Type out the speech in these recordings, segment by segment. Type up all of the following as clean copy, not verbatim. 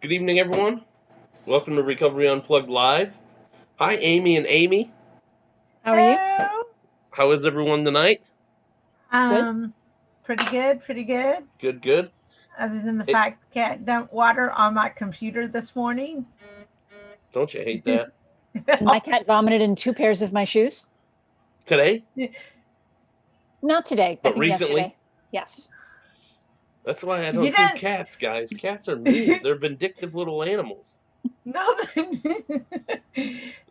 Good evening, everyone. Welcome to Recovery Unplugged Live. Hi, Amy and Amy. How are you? Hello. How is everyone tonight? Pretty good. Good. Other than the fact the cat dumped water on my computer this morning. Don't you hate that? And my cat vomited in 2 pairs of my shoes. Today? Not today, But I think recently? yesterday. Yes. That's why I don't do cats, guys. Cats are mean. They're vindictive little animals. No,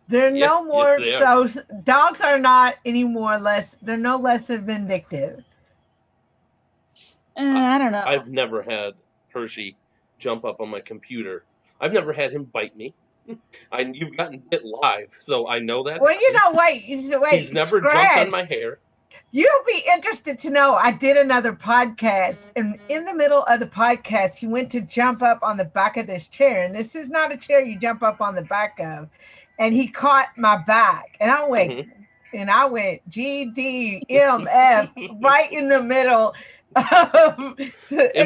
they're no more. Yes, they are. So dogs are not anymore less. They're no less vindictive. I don't know. I've never had Hershey jump up on my computer. I've never had him bite me. You've gotten bit live, so I know that. Well, wait. He's never jumped on my hair. You'll be interested to know I did another podcast, and in the middle of the podcast, he went to jump up on the back of this chair, and this is not a chair you jump up on the back of, and he caught my back, and I went, GDMF right in the middle. In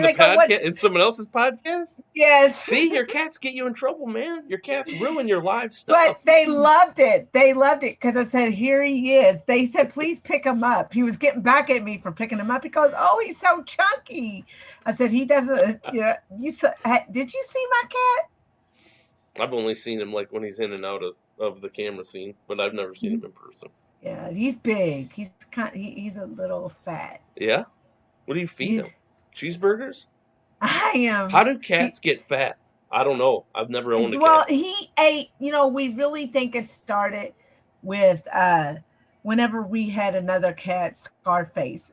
the podcast, in someone else's podcast? Yes. See, your cats get you in trouble, man. Your cats ruin your live stuff. But they loved it. Because I said, here he is. They said, please pick him up. He was getting back at me for picking him up. He goes, oh, he's so chunky. I said, he doesn't, did you see my cat? I've only seen him like when he's in and out of the camera scene, but I've never seen him in person. Yeah, he's big. He's he's a little fat. Yeah? What do you feed him? Cheeseburgers? I am. How do cats get fat? I don't know. I've never owned a cat. Well, he ate, we really think it started with whenever we had another cat, Scarface.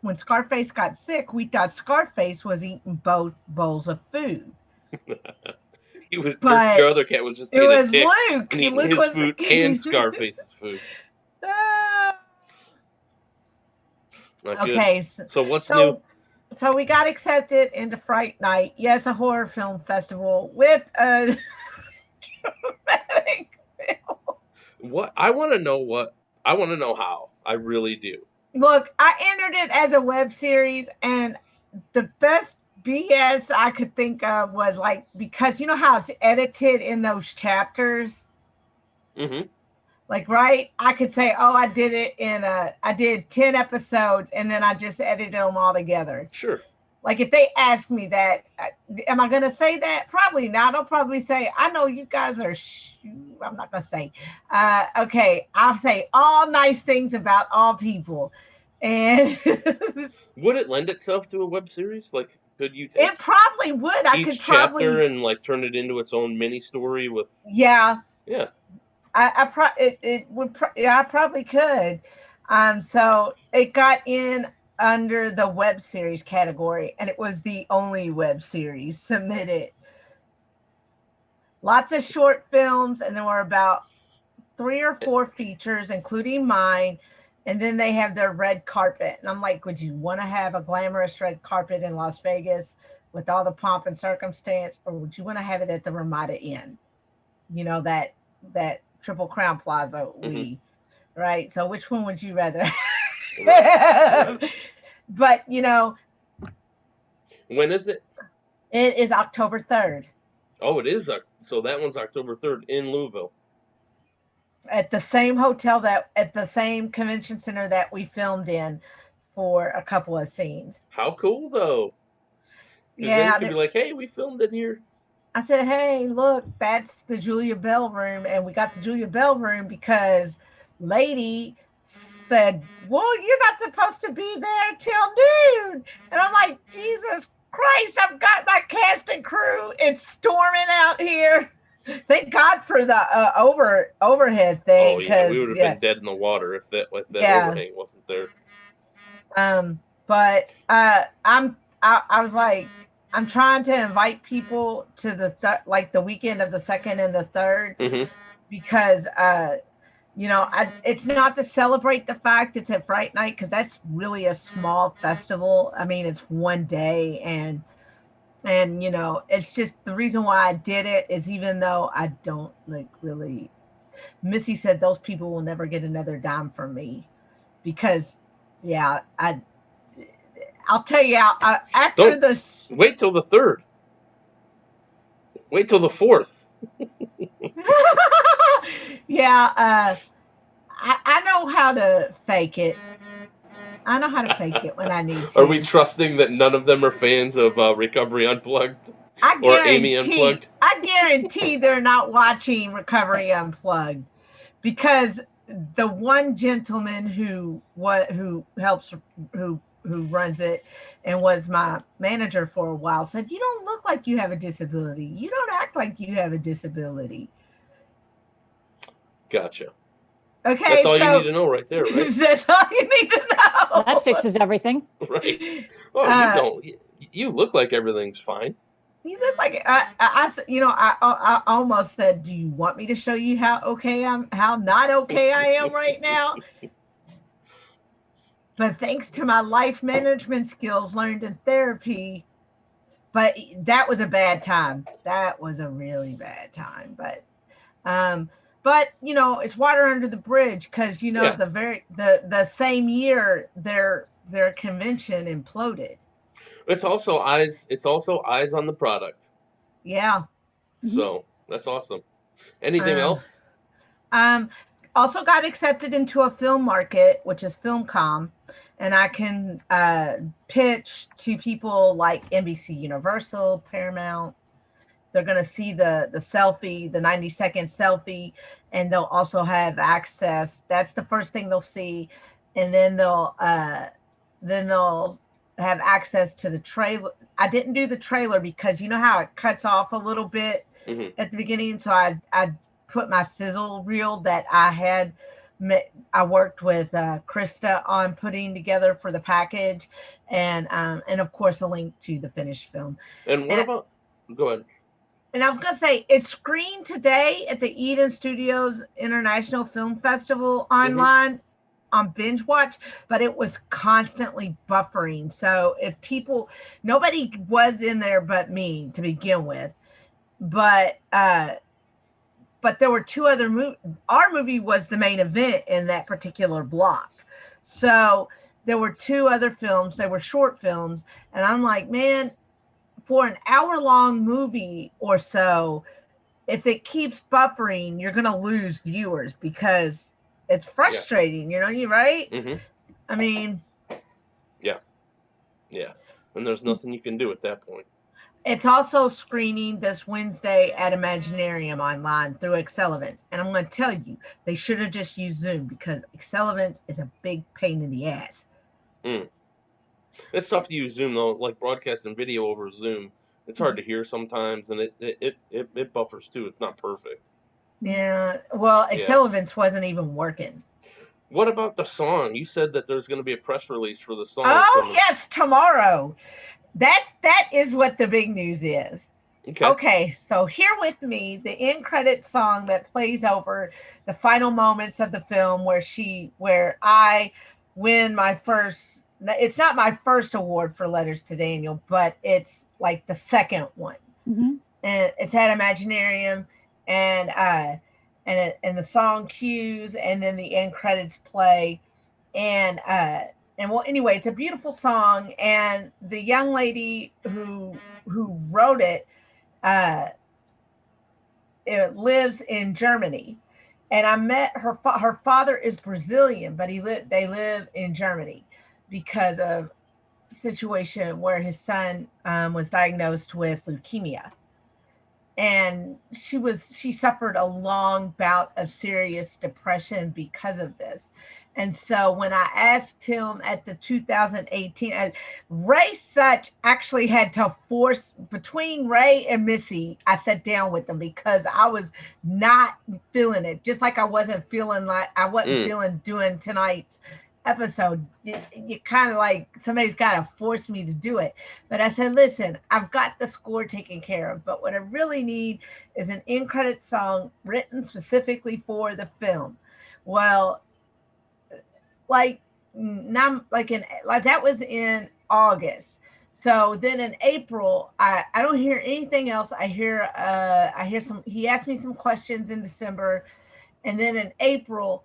When Scarface got sick, we thought Scarface was eating both bowls of food. Your other cat was just being a dick. Luke. And eating his food and Scarface's food. Okay, so what's new? So we got accepted into Fright Night. Yes, a horror film festival with a dramatic film. What I want to know how. I really do. Look, I entered it as a web series, and the best BS I could think of was because you know how it's edited in those chapters. Mm-hmm. Right? I could say, oh, I did 10 episodes and then I just edited them all together. Sure. If they ask me that, am I going to say that? Probably not. I'll probably say, I know you guys are, I'm not going to say. Okay. I'll say all nice things about all people. And would it lend itself to a web series? Could you take it probably would. each chapter and turn it into its own mini story with? Yeah. Yeah. I probably could. So it got in under the web series category, and it was the only web series submitted. Lots of short films, and there were about 3 or 4 features, including mine. And then they have their red carpet. And I'm like, would you want to have a glamorous red carpet in Las Vegas with all the pomp and circumstance, or would you want to have it at the Ramada Inn? That Triple Crown Plaza, right? So which one would you rather? Right. But when is it? It is October 3rd. Oh, it is. So that one's October 3rd in Louisville. At the same hotel at the same convention center that we filmed in for a couple of scenes. How cool, though. Yeah. Then you could be like, hey, we filmed it here. I said, hey, look, that's the Julia Bell room. And we got the Julia Bell room because lady said, well, you're not supposed to be there till noon. And I'm like, Jesus Christ, I've got my cast and crew. It's storming out here. Thank God for the overhead thing. Oh, yeah, we would have been dead in the water if that overhang wasn't there. But I was like, I'm trying to invite people to the weekend of the 2nd and the 3rd, because it's not to celebrate the fact it's at Fright Night, because that's really a small festival. I mean, it's one day, and it's just the reason why I did it is even though I don't really. Missy said those people will never get another dime from me, because I'll tell you after this. Wait till the 3rd. Wait till the 4th. Yeah, I know how to fake it. I know how to fake it when I need Are we to. trusting that none of them are fans of Recovery Unplugged or Aimee Unplugged? I guarantee they're not watching Recovery Unplugged, because the one gentleman who helps who runs it and was my manager for a while said, "You don't look like you have a disability. You don't act like you have a disability." Gotcha. That's Okay, all you need so to know right there, right? that's all you need to know. That fixes everything. Right. Oh, you Uh, don't. You look like everything's fine. you look like I almost said, "Do you want me to show you how not okay I am right now?" But thanks to my life management skills learned in therapy, but that was a bad time. That was a really bad time. Um, but it's water under the bridge, because Yeah. the same year their convention imploded. It's also eyes. It's also eyes on the product. Yeah. So that's awesome. Anything Uh, else? um, Also got accepted into a film market, which is FilmCom, and I can pitch to people like NBC Universal, Paramount. They're going to see the selfie, the 90-second selfie, and they'll also have access. That's the first thing they'll see, and then they'll have access to the trailer. I didn't do the trailer because you know how it cuts off a little bit Mm-hmm. at the beginning, so I put my sizzle reel that I worked with Krista on putting together for the package, and of course a link to the finished film. And what And about? Go ahead. and I was going to say, it's screened today at the Eden Studios International Film Festival Mm-hmm. online on binge watch, but it was constantly buffering. So nobody was in there but me to begin with, but there were two other movies. Our movie was the main event in that particular block. So there were two other films. They were short films, and I'm like, man, for an hour-long movie or so, if it keeps buffering, you're going to lose viewers because it's Yeah. frustrating. You're right. Mm-hmm. I mean, Yeah. Yeah. And there's nothing you can do at that point. it's also screening this Wednesday at Imaginarium online through Excellence. And I'm going to tell you, they should have just used Zoom, because Excellence is a big pain in the ass. Mm. It's tough to use Zoom though, like broadcasting video over Zoom. It's hard to hear sometimes, and it buffers too. It's not perfect. Yeah. Well, Yeah. Excellence wasn't even working. What about the song? You said that there's going to be a press release for the song. Oh, yes, tomorrow. That is what the big news is. Okay, so here with me, the end credit song that plays over the final moments of the film, where I win my first. It's not my first award for Letters to Daniel, but it's like the second one, and it's at Imaginarium, and the song cues, and then the end credits play, and well, anyway, it's a beautiful song, and the young lady who wrote it lives in Germany, and I met her father is Brazilian, but they live in Germany because of a situation where his son was diagnosed with leukemia, and she suffered a long bout of serious depression because of this. And so when I asked him at the 2018, Ray Such actually had to force, between Ray and Missy, I sat down with them because I was not feeling it. Just like I wasn't feeling doing tonight's episode. You kind of like somebody's got to force me to do it. But I said, listen, I've got the score taken care of, but what I really need is an end credit song written specifically for the film. Well, like now, like that was in August. So then in April, I don't hear anything else. I hear some. He asked me some questions in December, and then in April,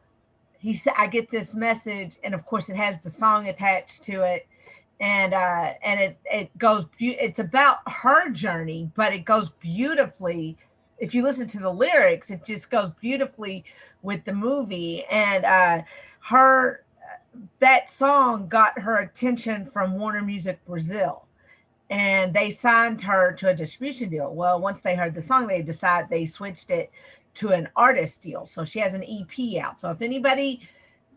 he said I get this message, and of course it has the song attached to it, and it goes. It's about her journey, but it goes beautifully. If you listen to the lyrics, it just goes beautifully with the movie. And her that song got her attention from Warner Music Brazil, and they signed her to a distribution deal. Well, once they heard the song, they switched it to an artist deal. So she has an EP out. So if anybody,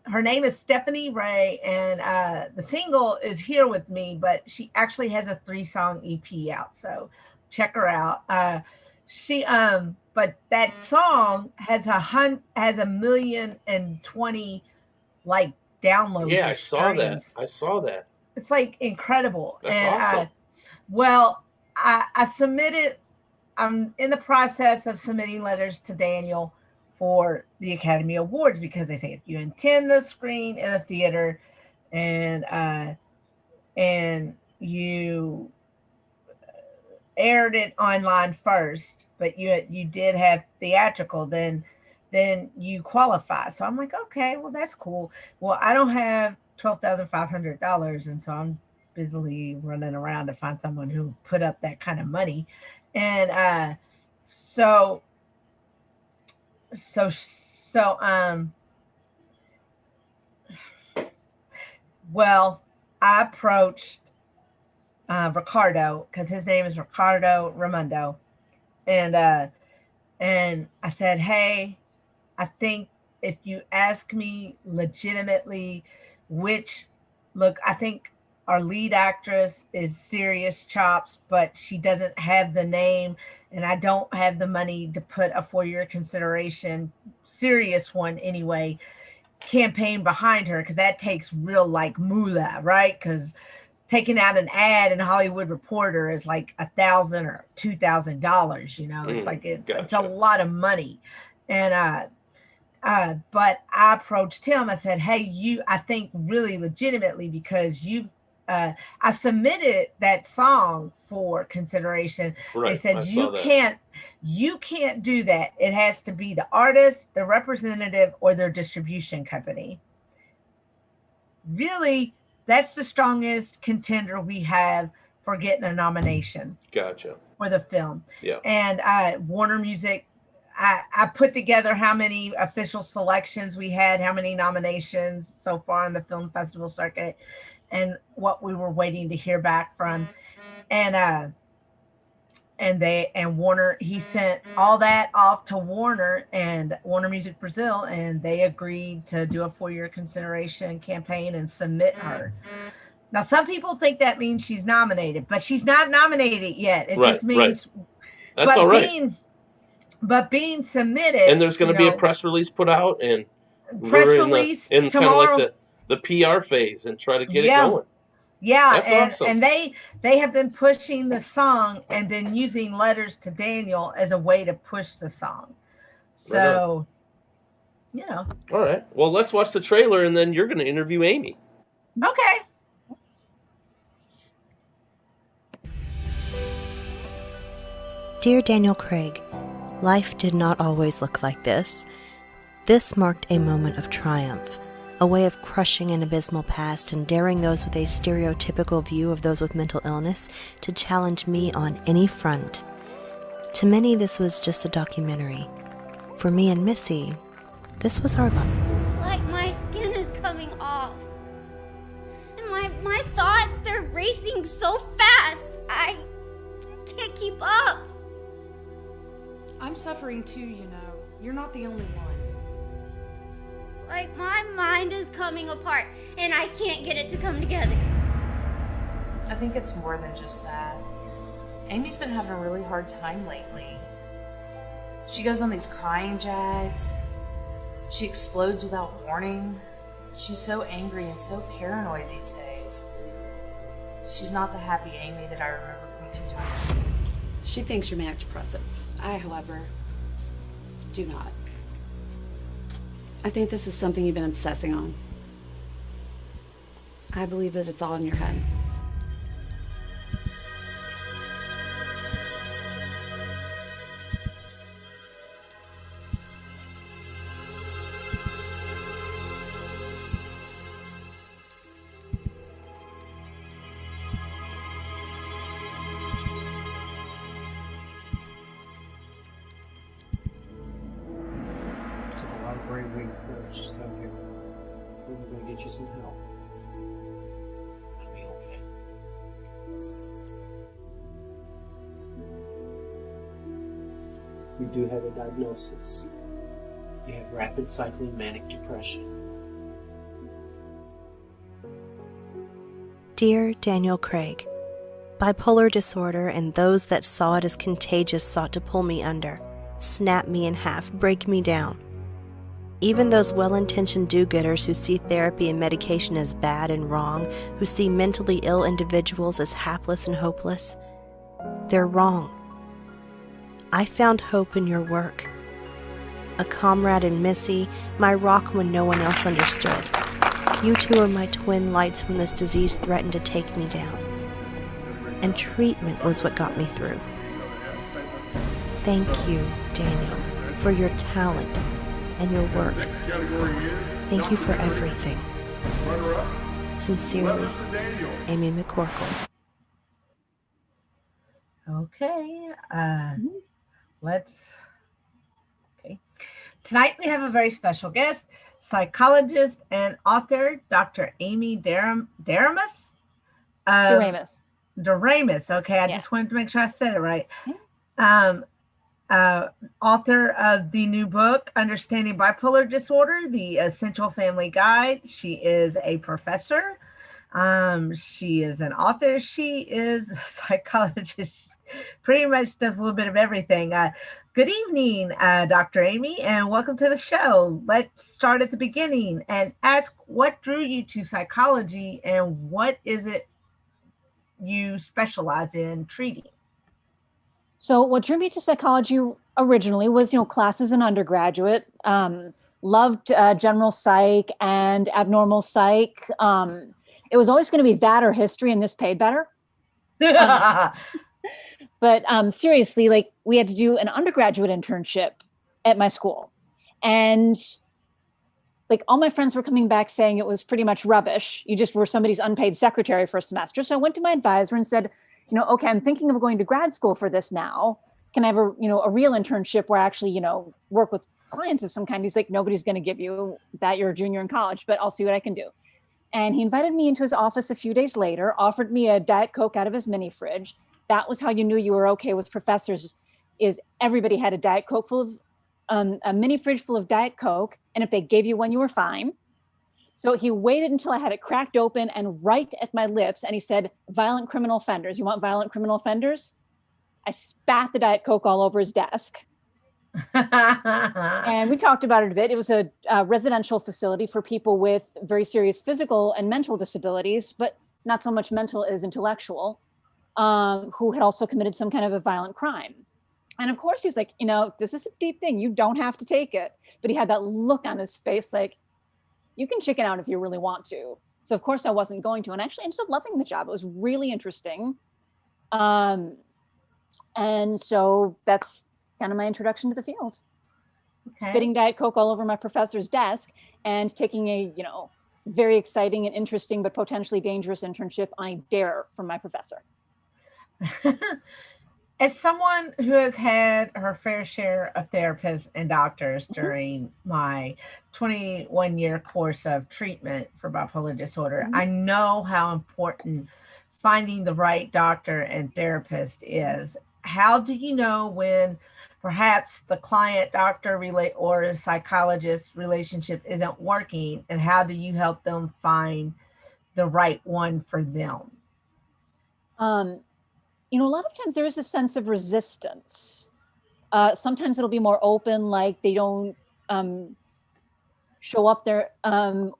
her name is Stephanie Ray, and the single is Here With Me, but she actually has a 3-song EP out. So check her out. But that song has 1,020,000 like downloads. Yeah, or I saw that. streams. I saw that. It's like incredible. That's and awesome. Well, I submitted. I'm in the process of submitting letters to Daniel for the Academy Awards, because they say if you intend to screen in a theater and you aired it online first, but you did have theatrical, then you qualify. So I'm like, okay, well, that's cool. Well, I don't have $12,500, and so I'm busily running around to find someone who put up that kind of money. And well, I approached Ricardo, because his name is Ricardo Raimondo, and I said, hey, I think if you ask me legitimately, I think our lead actress is Serious Chops, but she doesn't have the name, and I don't have the money to put a 4-year consideration, serious one anyway, campaign behind her, because that takes real like moolah, right? Because taking out an ad in Hollywood Reporter is like $1,000 or $2,000. It's like it's a lot of money, and but I approached him. I said, hey, I think really legitimately, because I submitted that song for consideration. Right. They said, you can't do that. It has to be the artist, the representative, or their distribution company. Really, that's the strongest contender we have for getting a nomination. Gotcha. For the film. Yeah. And Warner Music, I put together how many official selections we had, how many nominations so far on the film festival circuit, and what we were waiting to hear back from. And Warner, he sent all that off to Warner and Warner Music Brazil, and they agreed to do a 4-year consideration campaign and submit her. Now, some people think that means she's nominated, but she's not nominated yet. It just means that's all right. But being submitted, and there's going to be a press release put out, and press release in tomorrow. Kind of like the PR phase, and try to get it going. Yeah, that's awesome. And they have been pushing the song and been using letters to Daniel as a way to push the song. So, All right. Well, let's watch the trailer, and then you're going to interview Aimee. Okay. Dear Daniel Craig, life did not always look like this. This marked a moment of triumph, a way of crushing an abysmal past and daring those with a stereotypical view of those with mental illness to challenge me on any front. To many, this was just a documentary. For me and Missy, this was our life. It's like my skin is coming off. And my thoughts, they're racing so fast. I can't keep up. I'm suffering too, You're not the only one. It's like my mind is coming apart, and I can't get it to come together. I think it's more than just that. Amy's been having a really hard time lately. She goes on these crying jags. She explodes without warning. She's so angry and so paranoid these days. She's not the happy Aimee that I remember from Kentucky. She thinks you're manic depressive. I, however, do not. I think this is something you've been obsessing on. I believe that it's all in your head. very weak first. Come here. We're going to get you some help. It'll be okay. You do have a diagnosis. You have rapid cycling manic depression. Dear Daniel Craig, bipolar disorder and those that saw it as contagious sought to pull me under, snap me in half, break me down. Even those well-intentioned do-gooders who see therapy and medication as bad and wrong, who see mentally ill individuals as hapless and hopeless, they're wrong. I found hope in your work. A comrade in Missy, my rock when no one else understood. You two are my twin lights when this disease threatened to take me down. And treatment was what got me through. Thank you, Daniel, for your talent and your work. Thank you for everything. Sincerely, Aimee McCorkle. Okay, okay. Tonight we have a very special guest, psychologist and author, Dr. Aimee Daramus. Daramus. Okay, I just wanted to make sure I said it right. Author of the new book, Understanding Bipolar Disorder, The Essential Family Guide. She is a professor. She is an author. She is a psychologist. She pretty much does a little bit of everything. Good evening, Dr. Aimee, and welcome to the show. Let's start at the beginning and ask what drew you to psychology and what is it you specialize in treating? So what drew me to psychology originally was, classes in undergraduate. Loved general psych and abnormal psych. It was always going to be that or history, and this paid better. But seriously, we had to do an undergraduate internship at my school. And all my friends were coming back saying it was pretty much rubbish. You just were somebody's unpaid secretary for a semester. So I went to my advisor and said, okay, I'm thinking of going to grad school for this now. Can I have a real internship where I actually, work with clients of some kind? He's like, nobody's going to give you that. You're a junior in college, but I'll see what I can do. And he invited me into his office a few days later, offered me a Diet Coke out of his mini fridge. That was how you knew you were okay with professors, is everybody had a Diet Coke full of, a mini fridge full of Diet Coke. And if they gave you one, you were fine. So he waited until I had it cracked open and right at my lips. And he said, violent criminal offenders. You want violent criminal offenders? I spat the Diet Coke all over his desk. And we talked about it a bit. It was a residential facility for people with very serious physical and mental disabilities, but not so much mental as intellectual, who had also committed some kind of a violent crime. And of course, he's like, this is a deep thing. You don't have to take it. But he had that look on his face like, you can chicken out if you really want to. So of course I wasn't going to, and I actually ended up loving the job. It was really interesting. And so that's kind of my introduction to the field. Okay. Spitting Diet Coke all over my professor's desk and taking a, very exciting and interesting, but potentially dangerous internship on a dare from my professor. As someone who has had her fair share of therapists and doctors during my 21-year course of treatment for bipolar disorder, I know how important finding the right doctor and therapist is. How do you know when perhaps the client-doctor or psychologist relationship isn't working, and how do you help them find the right one for them? A lot of times there is a sense of resistance. Sometimes it'll be more open, like they don't show up there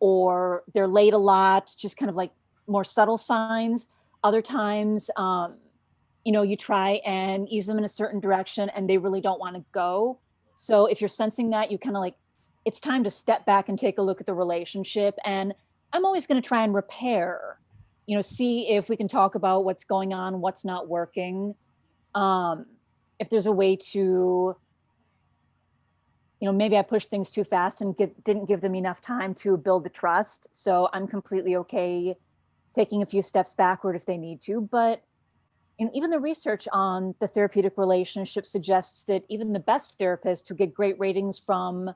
or they're late a lot, just kind of like more subtle signs. Other times, you try and ease them in a certain direction and they really don't want to go. So if you're sensing that, you kind of it's time to step back and take a look at the relationship. And I'm always going to try and repair, see if we can talk about what's going on, what's not working. If there's a way to, maybe I pushed things too fast and didn't give them enough time to build the trust. So I'm completely okay taking a few steps backward if they need to. But even the research on the therapeutic relationship suggests that even the best therapists who get great ratings from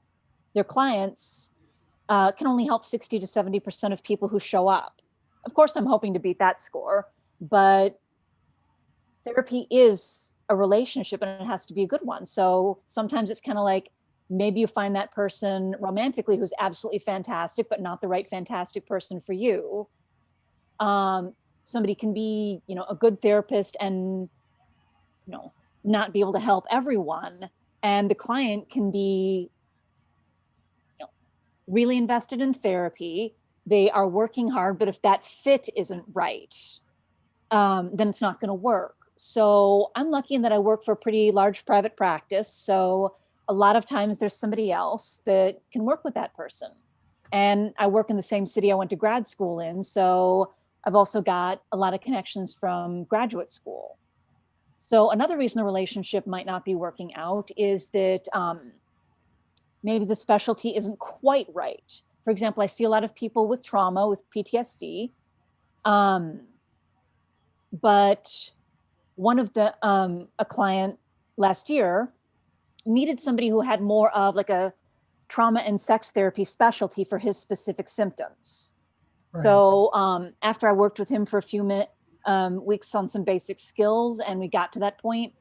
their clients can only help 60 to 70% of people who show up. Of course, I'm hoping to beat that score, but therapy is a relationship and it has to be a good one. So sometimes it's kind of like, maybe you find that person romantically who's absolutely fantastic, but not the right fantastic person for you. Somebody can be, a good therapist and, not be able to help everyone. And the client can be, really invested in therapy. They are working hard, but if that fit isn't right, then it's not going to work. So I'm lucky in that I work for a pretty large private practice. So a lot of times there's somebody else that can work with that person. And I work in the same city I went to grad school in. So I've also got a lot of connections from graduate school. So another reason the relationship might not be working out is that maybe the specialty isn't quite right. For example, I see a lot of people with trauma, with PTSD. But one of the, a client last year needed somebody who had more of like a trauma and sex therapy specialty for his specific symptoms. Right. So after I worked with him for a few weeks on some basic skills, and we got to that point,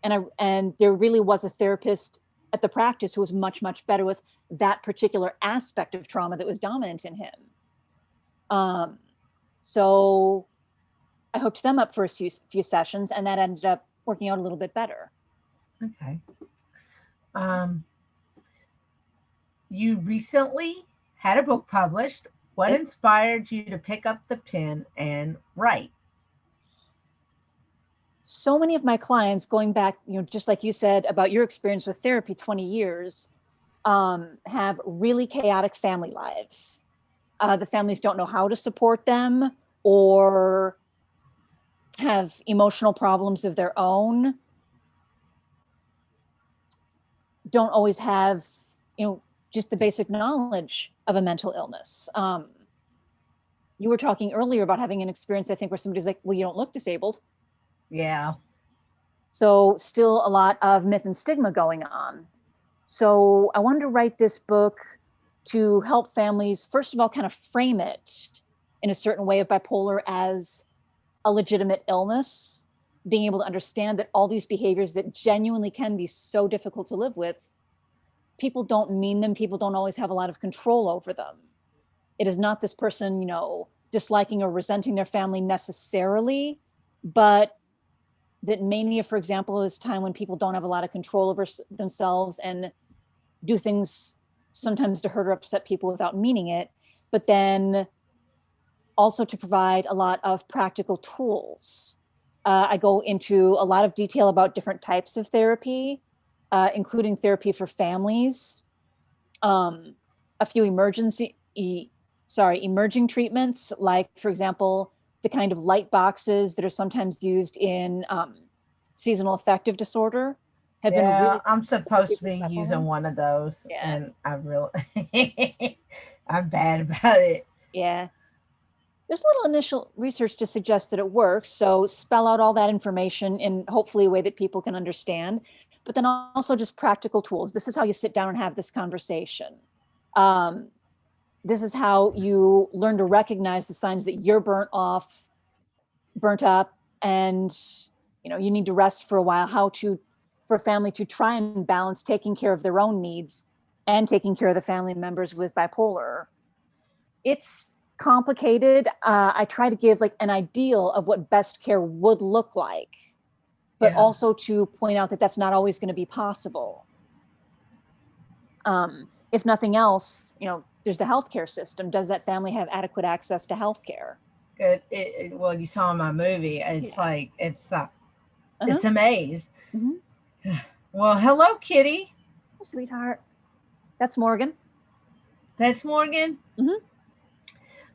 and there really was a therapist at the practice who was much, much better with that particular aspect of trauma that was dominant in him. So I hooked them up for a few sessions, and that ended up working out a little bit better. Okay. You recently had a book published. What inspired you to pick up the pen and write? So many of my clients, going back, just like you said about your experience with therapy 20 years, have really chaotic family lives. The families don't know how to support them or have emotional problems of their own, don't always have, just the basic knowledge of a mental illness. You were talking earlier about having an experience, I think, where somebody's like, well, you don't look disabled. Yeah. So still a lot of myth and stigma going on. So I wanted to write this book to help families, first of all, kind of frame it in a certain way of bipolar as a legitimate illness, being able to understand that all these behaviors that genuinely can be so difficult to live with, people don't mean them. People don't always have a lot of control over them. It is not this person, disliking or resenting their family necessarily, but that mania, for example, is time when people don't have a lot of control over themselves and do things sometimes to hurt or upset people without meaning it, but then also to provide a lot of practical tools. I go into a lot of detail about different types of therapy, including therapy for families, a few emerging treatments, like, for example, the kind of light boxes that are sometimes used in seasonal affective disorder. I'm supposed to be using one of those, and I'm bad about it. Yeah. There's a little initial research to suggest that it works. So spell out all that information in hopefully a way that people can understand, but then also just practical tools. This is how you sit down and have this conversation. This is how you learn to recognize the signs that you're burnt up, and you need to rest for a while, for a family to try and balance taking care of their own needs and taking care of the family members with bipolar. It's complicated. I try to give an ideal of what best care would look like, but also to point out that that's not always going to be possible. If nothing else, there's the healthcare system. Does that family have adequate access to healthcare? Good. Well, you saw in my movie, it's it's a maze. Mm-hmm. Well, hello, Kitty. Sweetheart. That's Morgan. That's Morgan? Mm-hmm.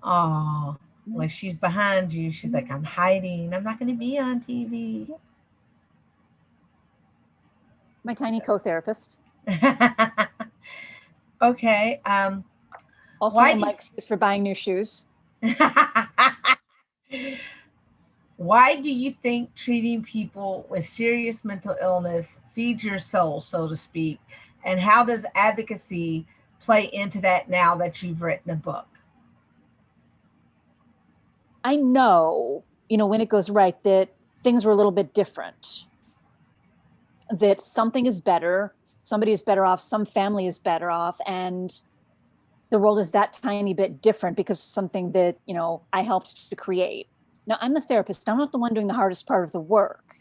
Oh, like she's behind you. She's like, I'm hiding. I'm not going to be on TV. My tiny co-therapist. Okay. Also, my excuse for buying new shoes. Why do you think treating people with serious mental illness feeds your soul, so to speak? And how does advocacy play into that now that you've written a book? I know, when it goes right, that things were a little bit different. That something is better, somebody is better off, some family is better off, and the world is that tiny bit different because something that, I helped to create. Now, I'm the therapist. I'm not the one doing the hardest part of the work.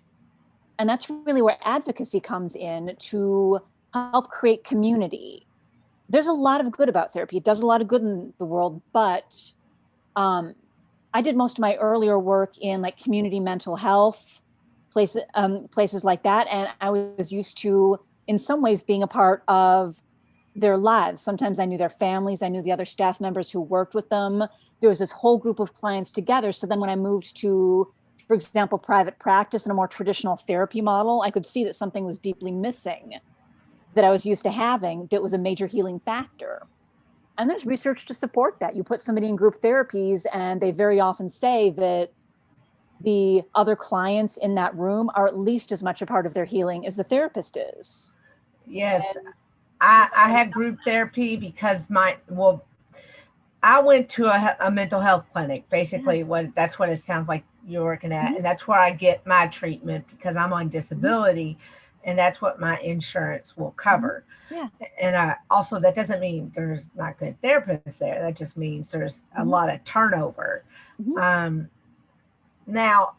And that's really where advocacy comes in, to help create community. There's a lot of good about therapy. It does a lot of good in the world, but I did most of my earlier work in like community mental health places like that. And I was used to, in some ways, being a part of their lives. Sometimes I knew their families. I knew the other staff members who worked with them. There was this whole group of clients together. So then when I moved to, for example, private practice and a more traditional therapy model, I could see that something was deeply missing that I was used to having that was a major healing factor. And there's research to support that. You put somebody in group therapies and they very often say that the other clients in that room are at least as much a part of their healing as the therapist is. Yes. I had group therapy because I went to a mental health clinic, basically. That's what it sounds like you're working at. And that's where I get my treatment because I'm on disability, and that's what my insurance will cover. Yeah. And also, that doesn't mean there's not good therapists there. That just means there's a lot of turnover. Now,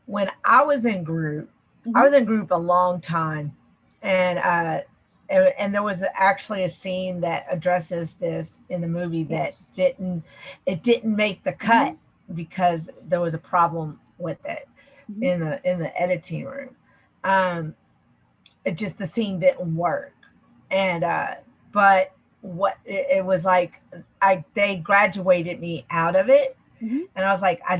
when I was in group, I was in group a long time, and there was actually a scene that addresses this in the movie that didn't make the cut because there was a problem with it in the editing room. The scene didn't work, and but what it was like, they graduated me out of it, and I was like, I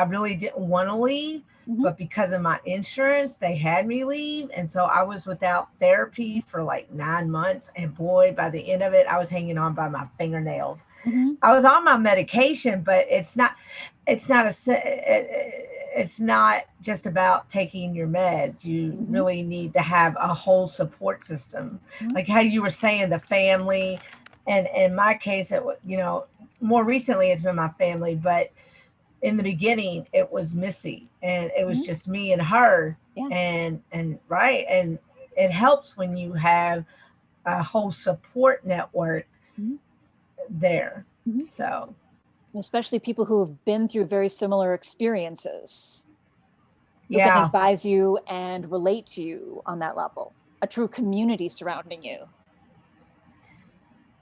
really didn't want to leave. But because of my insurance, they had me leave. And so I was without therapy for like 9 months. And boy, by the end of it, I was hanging on by my fingernails. I was on my medication, but it's not just about taking your meds. You really need to have a whole support system. Like how you were saying, the family. And in my case, more recently it's been my family, but in the beginning it was Missy, and it was just me and her. And it helps when you have a whole support network there. So especially people who have been through very similar experiences who yeah, can advise you and relate to you on that level, a true community surrounding you.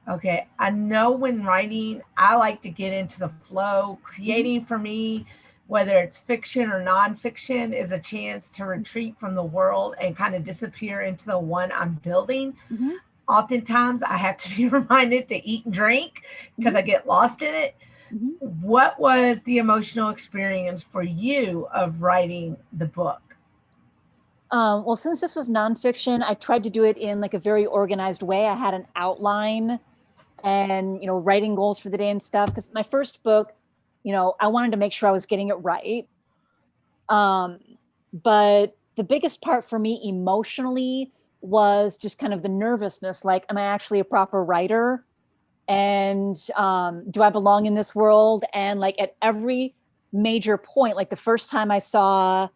okay. I know when writing, I like to get into the flow. Creating for me, whether it's fiction or nonfiction, is a chance to retreat from the world and kind of disappear into the one I'm building. Oftentimes I have to be reminded to eat and drink because I get lost in it. What was the emotional experience for you of writing the book? Well, since this was nonfiction, I tried to do it in like a very organized way. I had an outline and, writing goals for the day and stuff. Because my first book, I wanted to make sure I was getting it right. But the biggest part for me emotionally was just kind of the nervousness. Like, am I actually a proper writer? And do I belong in this world? And like at every major point, like the first time I saw,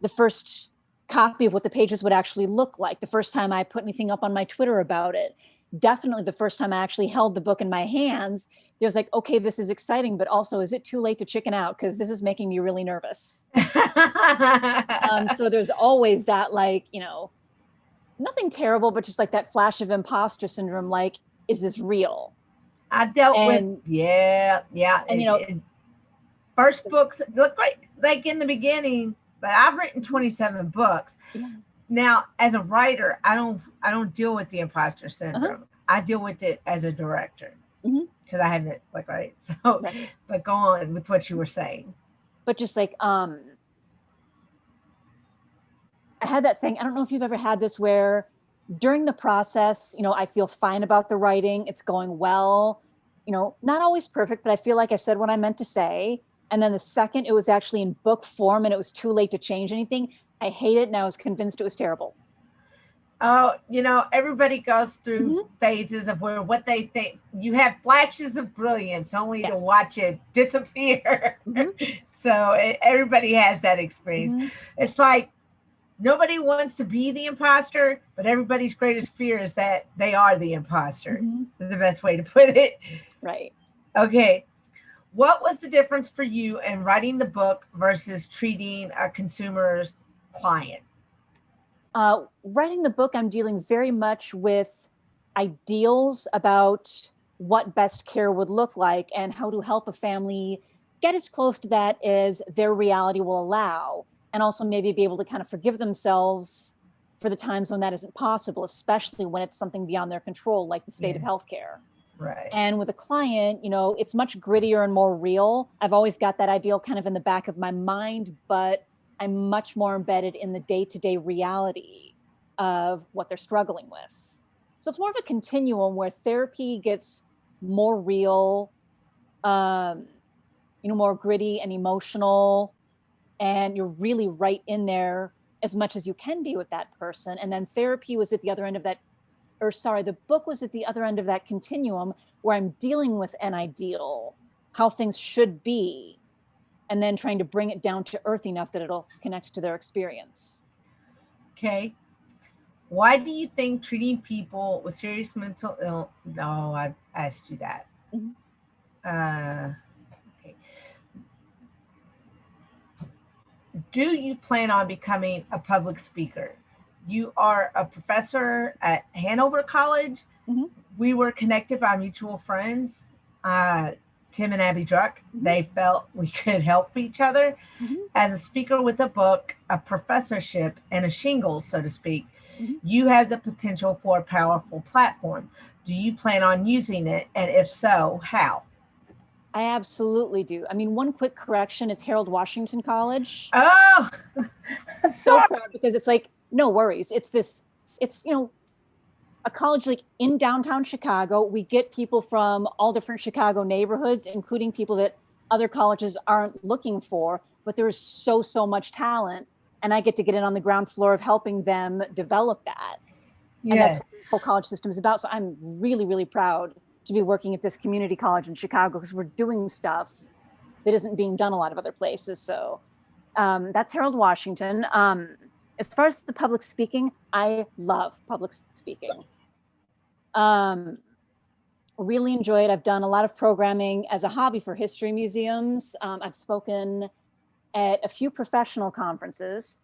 the first copy of what the pages would actually look like, the first time I put anything up on my Twitter about it, definitely the first time I actually held the book in my hands, there was like, okay, this is exciting, but also, is it too late to chicken out? Because this is making me really nervous. So there's always that, like, nothing terrible, but just like that flash of imposter syndrome. Like, is this real? I dealt with, yeah. And first books look like in the beginning, but I've written 27 books. Now, as a writer, I don't deal with the imposter syndrome. I deal with it as a director because I haven't So, but go on with what you were saying. But just like, I had that thing. I don't know if you've ever had this where during the process, I feel fine about the writing. It's going well, not always perfect, but I feel like I said what I meant to say. And then the second it was actually in book form and it was too late to change anything, I hate it. And I was convinced it was terrible. Oh, everybody goes through phases of where what they think. You have flashes of brilliance only to watch it disappear. So everybody has that experience. It's like nobody wants to be the imposter, but everybody's greatest fear is that they are the imposter. Is the best way to put it. Right. Okay. What was the difference for you in writing the book versus treating a consumer's client? Writing the book, I'm dealing very much with ideals about what best care would look like and how to help a family get as close to that as their reality will allow. And also maybe be able to kind of forgive themselves for the times when that isn't possible, especially when it's something beyond their control, like the state of healthcare. Right. And with a client, it's much grittier and more real. I've always got that ideal kind of in the back of my mind, but I'm much more embedded in the day-to-day reality of what they're struggling with. So it's more of a continuum where therapy gets more real, more gritty and emotional, and you're really right in there as much as you can be with that person. And then therapy was at the other end of that, the book was at the other end of that continuum where I'm dealing with an ideal, how things should be, and then trying to bring it down to earth enough that it'll connect to their experience. Okay. Why do you think treating people with serious mental illness? No, I've asked you that. Okay. Do you plan on becoming a public speaker? You are a professor at Hanover College. We were connected by mutual friends, Tim and Abby Druck. They felt we could help each other. As a speaker with a book, a professorship, and a shingle, so to speak, you have the potential for a powerful platform. Do you plan on using it? And if so, how? I absolutely do. I mean, one quick correction, it's Harold Washington College. Oh, so proud because it's like, no worries. It's a college like in downtown Chicago. We get people from all different Chicago neighborhoods, including people that other colleges aren't looking for, but there is so much talent. And I get to get in on the ground floor of helping them develop that. And that's what the whole college system is about. So I'm really, really proud to be working at this community college in Chicago because we're doing stuff that isn't being done a lot of other places. So that's Harold Washington. As far as the public speaking, I love public speaking. Really enjoy it. I've done a lot of programming as a hobby for history museums. I've spoken at a few professional conferences.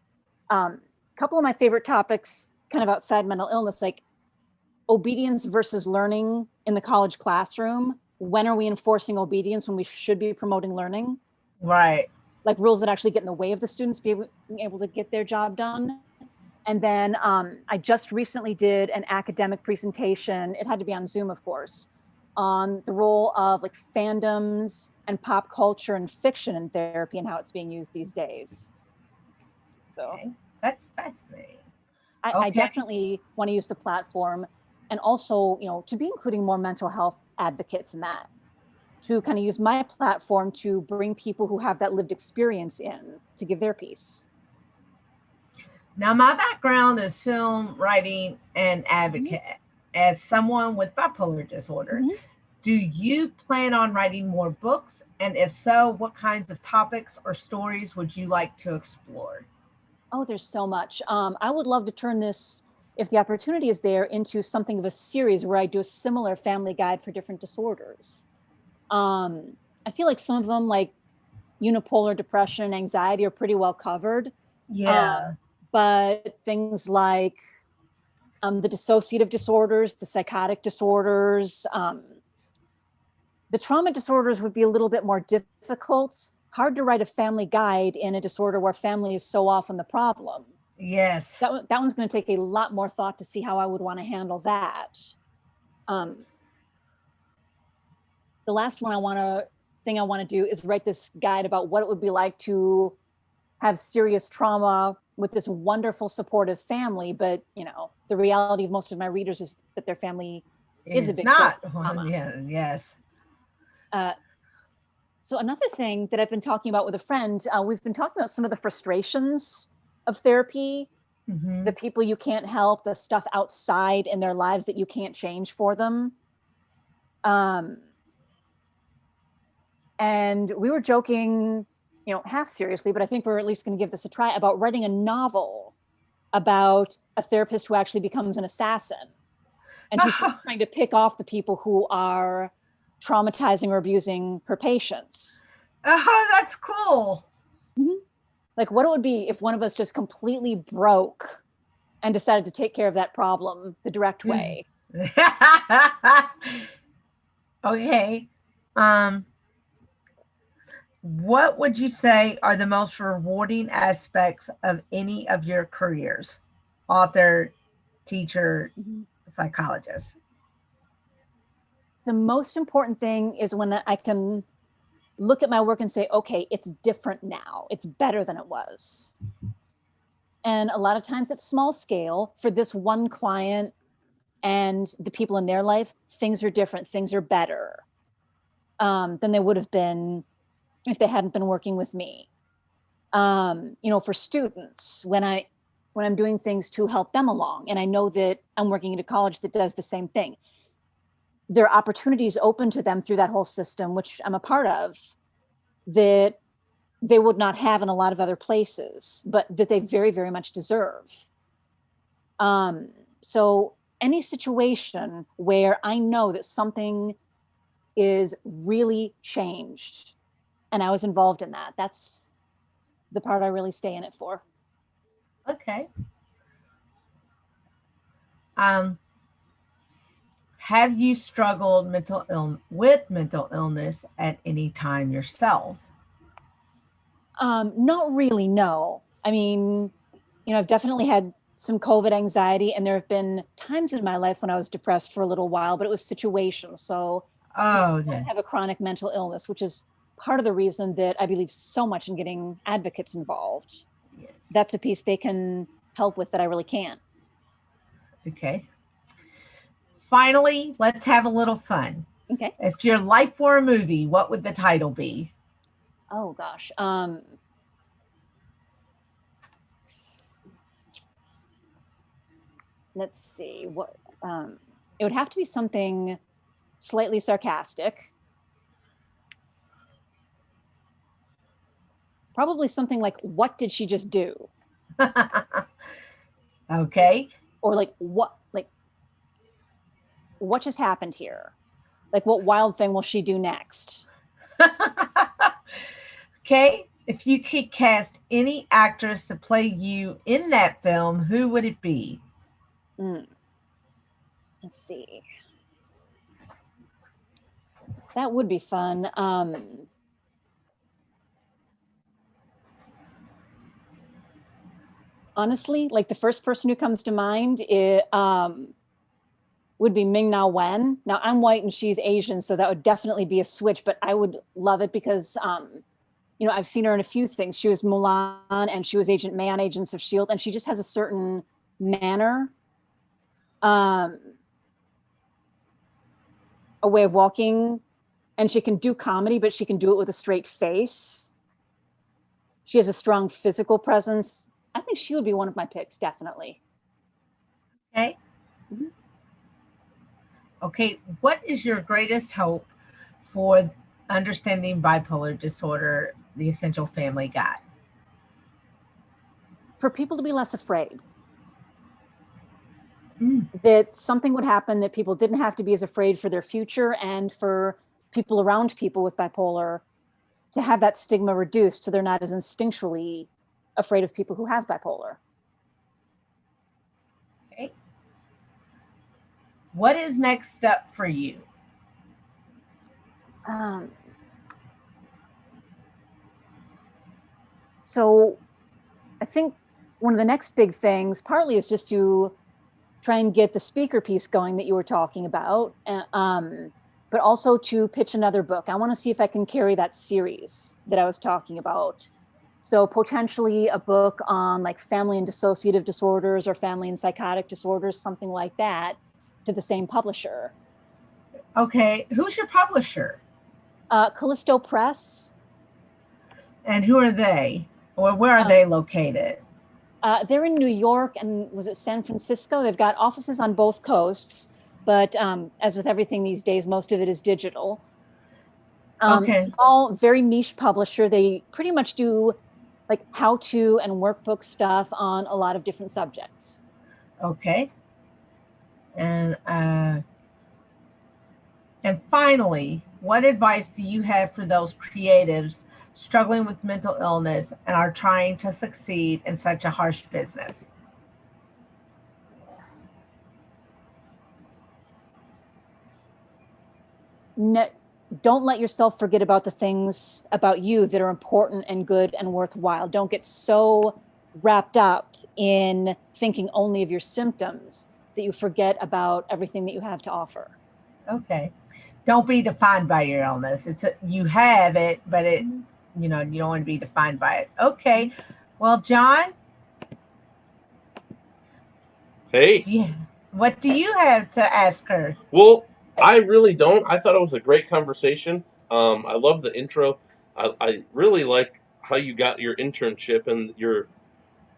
A couple of my favorite topics, kind of outside mental illness, like obedience versus learning in the college classroom. When are we enforcing obedience when we should be promoting learning? Right. Like rules that actually get in the way of the students being able to get their job done. And then I just recently did an academic presentation. It had to be on Zoom, of course, on the role of like fandoms and pop culture and fiction in therapy and how it's being used these days. So okay. That's fascinating. I definitely want to use the platform and also, to be including more mental health advocates in that, to kind of use my platform to bring people who have that lived experience in to give their piece. Now, my background is film writing and advocate. As someone with bipolar disorder, do you plan on writing more books? And if so, what kinds of topics or stories would you like to explore? Oh, there's so much. I would love to turn this, if the opportunity is there, into something of a series where I do a similar family guide for different disorders. I feel like some of them, like unipolar depression and anxiety, are pretty well covered. Yeah. But things like the dissociative disorders, the psychotic disorders, the trauma disorders would be a little bit more difficult. Hard to write a family guide in a disorder where family is so often the problem. Yes. That one's going to take a lot more thought to see how I would want to handle that. The last thing I want to do is write this guide about what it would be like to have serious trauma with this wonderful supportive family, but the reality of most of my readers is that their family is a big source of trauma. Yes. So another thing that I've been talking about with a friend, we've been talking about some of the frustrations of therapy the people you can't help, the stuff outside in their lives that you can't change for them. And we were joking, you know, half seriously, but I think we're at least going to give this a try, about writing a novel about a therapist who actually becomes an assassin. And she's trying to pick off the people who are traumatizing or abusing her patients. Oh, that's cool. Like what it would be if one of us just completely broke and decided to take care of that problem the direct way. Okay. What would you say are the most rewarding aspects of any of your careers? Author, teacher, psychologist. The most important thing is when I can look at my work and say, okay, it's different now. It's better than it was. And a lot of times it's small scale for this one client and the people in their life. Things are different. Things are better than they would have been if they hadn't been working with me. You know, for students, when I'm doing things to help them along, and I know that I'm working at a college that does the same thing, there are opportunities open to them through that whole system, which I'm a part of, that they would not have in a lot of other places, but that they very, very much deserve. So any situation where I know that something is really changed and I was involved in that, that's the part I really stay in it for. Okay. Have you struggled with mental illness at any time yourself? Not really, no. I mean, you know, I've definitely had some COVID anxiety, and there have been times in my life when I was depressed for a little while, but it was situational. So I don't have a chronic mental illness, which is part of the reason that I believe so much in getting advocates involved. Yes. That's a piece they can help with that I really can't. Okay. Finally, let's have a little fun. Okay. If your life were a movie, what would the title be? Oh gosh. Let's see what, it would have to be something slightly sarcastic. Probably something like, what did she just do? Okay. Or like, what just happened here? Like, what wild thing will she do next? Okay. If you could cast any actress to play you in that film, who would it be? Let's see. That would be fun. Honestly, like the first person who comes to mind would be Ming-Na Wen. Now I'm white and she's Asian, so that would definitely be a switch, but I would love it because, you know, I've seen her in a few things. She was Mulan and she was Agent May on Agents of S.H.I.E.L.D. and she just has a certain manner, a way of walking, and she can do comedy, but she can do it with a straight face. She has a strong physical presence. I think she would be one of my picks, definitely. Okay. Okay, what is your greatest hope for understanding bipolar disorder, the Essential Family Guide? For people to be less afraid. That something would happen that people didn't have to be as afraid for their future, and for people around people with bipolar to have that stigma reduced so they're not as instinctually afraid of people who have bipolar. Okay. What is next up for you? So I think one of the next big things partly is just to try and get the speaker piece going that you were talking about, but also to pitch another book. I want to see if I can carry that series that I was talking about. So potentially a book on like family and dissociative disorders or family and psychotic disorders, something like that, to the same publisher. Okay, who's your publisher? Callisto Press. And who are they? Or where are they located? They're in New York and was it San Francisco? They've got offices on both coasts, but as with everything these days, most of it is digital. Okay. Small, very niche publisher. They pretty much do like how-to and workbook stuff on a lot of different subjects. Okay. And finally, what advice do you have for those creatives struggling with mental illness and are trying to succeed in such a harsh business? Don't let yourself forget about the things about you that are important and good and worthwhile. Don't get so wrapped up in thinking only of your symptoms that you forget about everything that you have to offer. Okay. Don't be defined by your illness. You have it, but you don't want to be defined by it. Okay. Well, John. Hey. What do you have to ask her? Well, I really don't. I thought it was a great conversation. I love the intro. I really like how you got your internship and your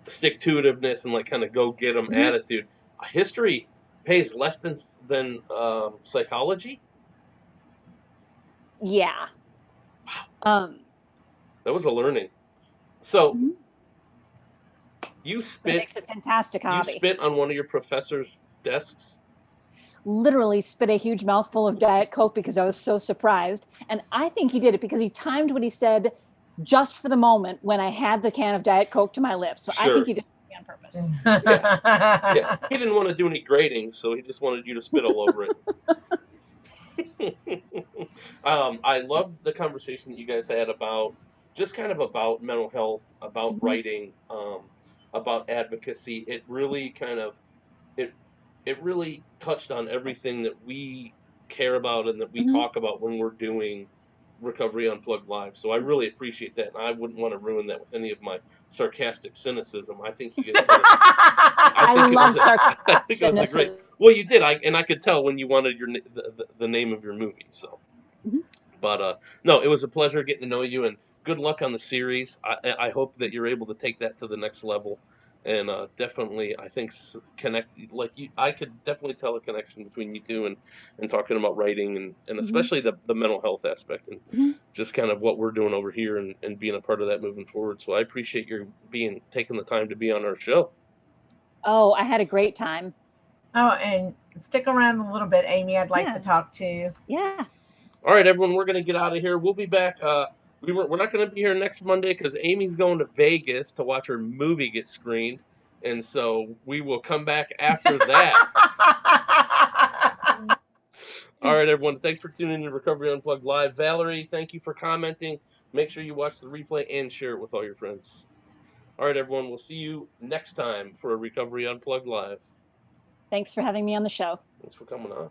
stick-to-itiveness and like kind of go get 'em attitude. History pays less than psychology. Yeah. That was a learning. So you spit. It makes a fantastic hobby. You spit on one of your professor's desks. Literally spit a huge mouthful of Diet Coke because I was so surprised. And I think he did it because he timed what he said just for the moment when I had the can of Diet Coke to my lips. So sure. I think he did it on purpose. Yeah. He didn't want to do any grading, so he just wanted you to spit all over it. I love the conversation that you guys had about just kind of about mental health, about writing, about advocacy. It really kind of it really touched on everything that we care about and that we talk about when we're doing Recovery Unplugged Live. So I really appreciate that, and I wouldn't want to ruin that with any of my sarcastic cynicism. I think you guys I love sarcastic cynicism. Well, you did, I could tell when you wanted the name of your movie. So, but no, it was a pleasure getting to know you, and good luck on the series. I hope that you're able to take that to the next level. And definitely, I think I could definitely tell a connection between you two and talking about writing and especially the mental health aspect and just kind of what we're doing over here and being a part of that moving forward. So I appreciate your taking the time to be on our show. Oh, I had a great time. Oh, and stick around a little bit, Aimee. I'd like to talk to you. Yeah. All right, everyone, we're going to get out of here. We'll be back. We're not going to be here next Monday because Amy's going to Vegas to watch her movie get screened, and so we will come back after that. All right, everyone, thanks for tuning in to Recovery Unplugged Live. Valerie, thank you for commenting. Make sure you watch the replay and share it with all your friends. All right, everyone, we'll see you next time for a Recovery Unplugged Live. Thanks for having me on the show. Thanks for coming on.